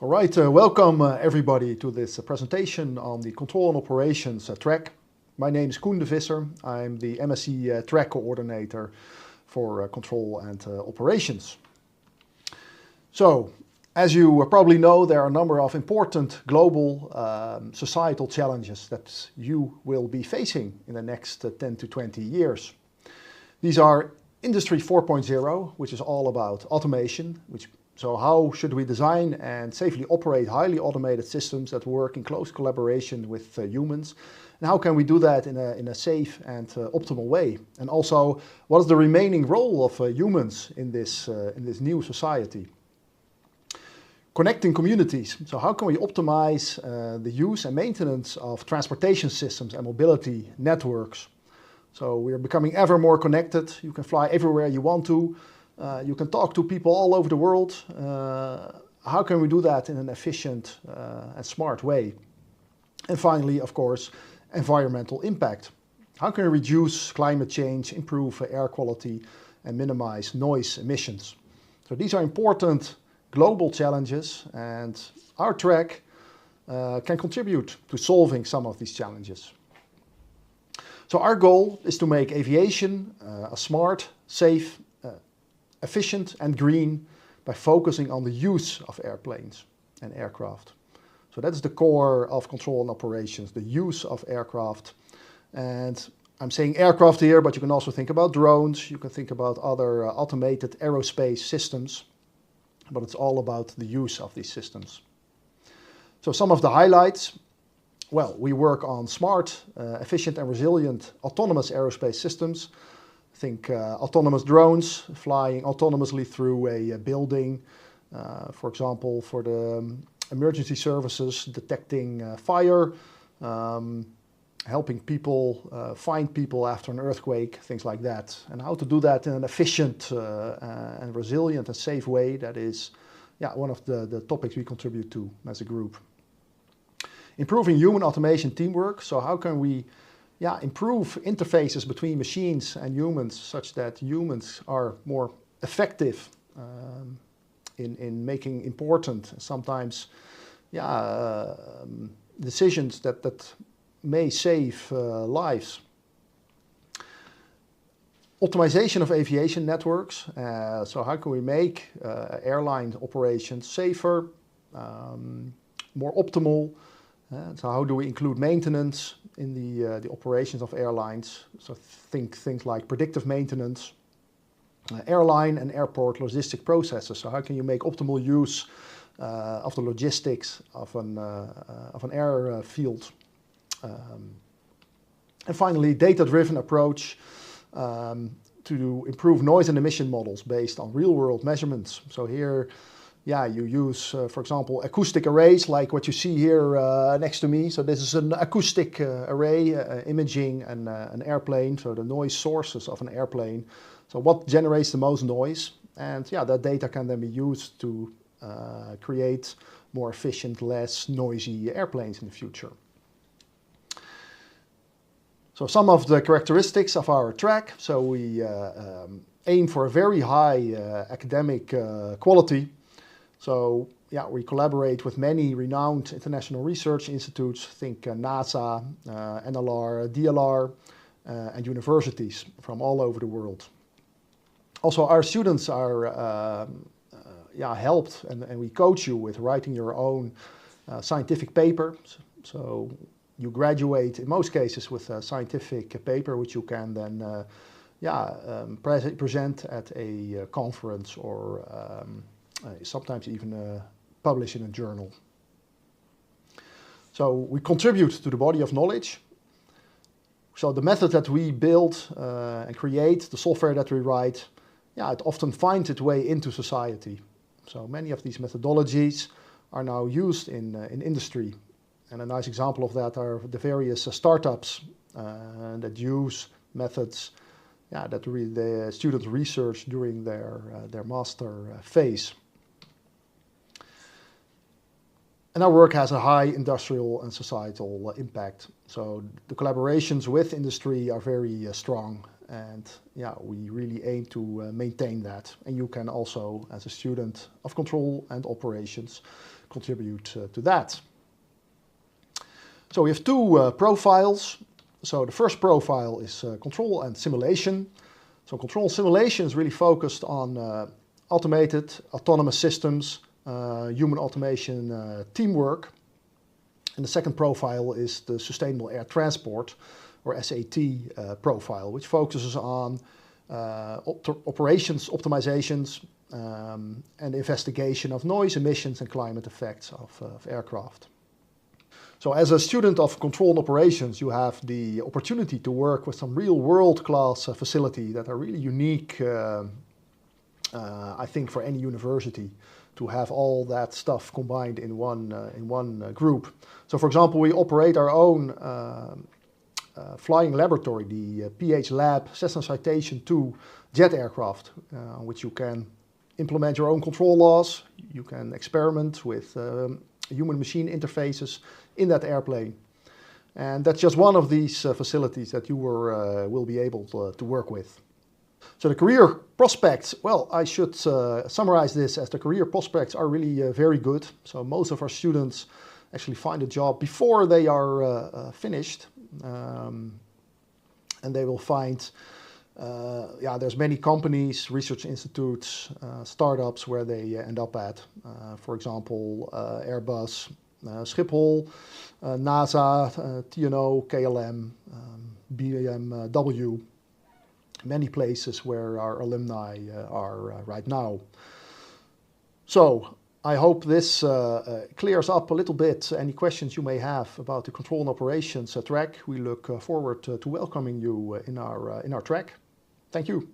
All right, welcome everybody to this presentation on the Control and Operations track. My name is Coen de Visser. I'm the MSc track coordinator for Control and Operations. So, as you probably know, there are a number of important global societal challenges that you will be facing in the next 10 to 20 years. These are Industry 4.0, which is all about automation, so how should we design and safely operate highly automated systems that work in close collaboration with humans? And how can we do that in a safe and optimal way? And also, what is the remaining role of humans in this new society? Connecting communities. So how can we optimize the use and maintenance of transportation systems and mobility networks? So we are becoming ever more connected. You can fly everywhere you want to. You can talk to people all over the world. How can we do that in an efficient and smart way? And finally, of course, environmental impact. How can we reduce climate change, improve air quality, and minimize noise emissions? So these are important global challenges, and our track can contribute to solving some of these challenges. So our goal is to make aviation a smart, safe, efficient and green by focusing on the use of airplanes and aircraft. So that's the core of Control and Operations, the use of aircraft. And I'm saying aircraft here, but you can also think about drones, you can think about other automated aerospace systems, but it's all about the use of these systems. So some of the highlights, well, we work on smart, efficient and resilient autonomous aerospace systems. Think autonomous drones flying autonomously through a building, for example, for the emergency services, detecting fire, helping people find people after an earthquake, things like that. And how to do that in an efficient and resilient and safe way, that is one of the topics we contribute to as a group. Improving human automation teamwork. So how can we improve interfaces between machines and humans such that humans are more effective in making important, sometimes decisions that may save lives. Optimization of aviation networks. So how can we make airline operations safer, more optimal? So how do we include maintenance in the operations of airlines? So think things like predictive maintenance, airline and airport logistic processes. So how can you make optimal use of the logistics of an airfield? And finally, data-driven approach to improve noise and emission models based on real-world measurements. So here, you use, for example, acoustic arrays like what you see here next to me. So this is an acoustic array imaging an airplane, so the noise sources of an airplane. So what generates the most noise? And that data can then be used to create more efficient, less noisy airplanes in the future. So some of the characteristics of our track. So we aim for a very high academic quality. So we collaborate with many renowned international research institutes, think NASA, NLR, DLR, and universities from all over the world. Also, our students are helped, and we coach you with writing your own scientific paper. So you graduate, in most cases, with a scientific paper, which you can then present at a conference or sometimes even publish in a journal. So we contribute to the body of knowledge. So the method that we build and create, the software that we write, it often finds its way into society. So many of these methodologies are now used in industry. And a nice example of that are the various startups that use methods that the students research during their master phase. And our work has a high industrial and societal impact. So the collaborations with industry are very strong. and yeah, we really aim to maintain that. And you can also, as a student of control and operations, contribute to that. So we have two profiles. So the first profile is control and simulation. So control and simulation is really focused on automated, autonomous systems, human automation, teamwork. And the second profile is the sustainable air transport, or SAT profile, which focuses on operations optimizations and investigation of noise emissions and climate effects of aircraft. So as a student of control and operations, you have the opportunity to work with some real world-class facility that are really unique, I think, for any university to have all that stuff combined in one group. So for example, we operate our own flying laboratory, the PH Lab Cessna Citation II jet aircraft, on which you can implement your own control laws. You can experiment with human-machine interfaces in that airplane. And that's just one of these facilities that you will be able to work with. So the career prospects, well, I should summarize this as the career prospects are really very good. So most of our students actually find a job before they are finished. And they will find, there's many companies, research institutes, startups where they end up at. For example, Airbus, Schiphol, NASA, TNO, KLM, BMW, many places where our alumni are right now. So I hope this clears up a little bit any questions you may have about the control and operations track. We look forward to welcoming you in our track. Thank you.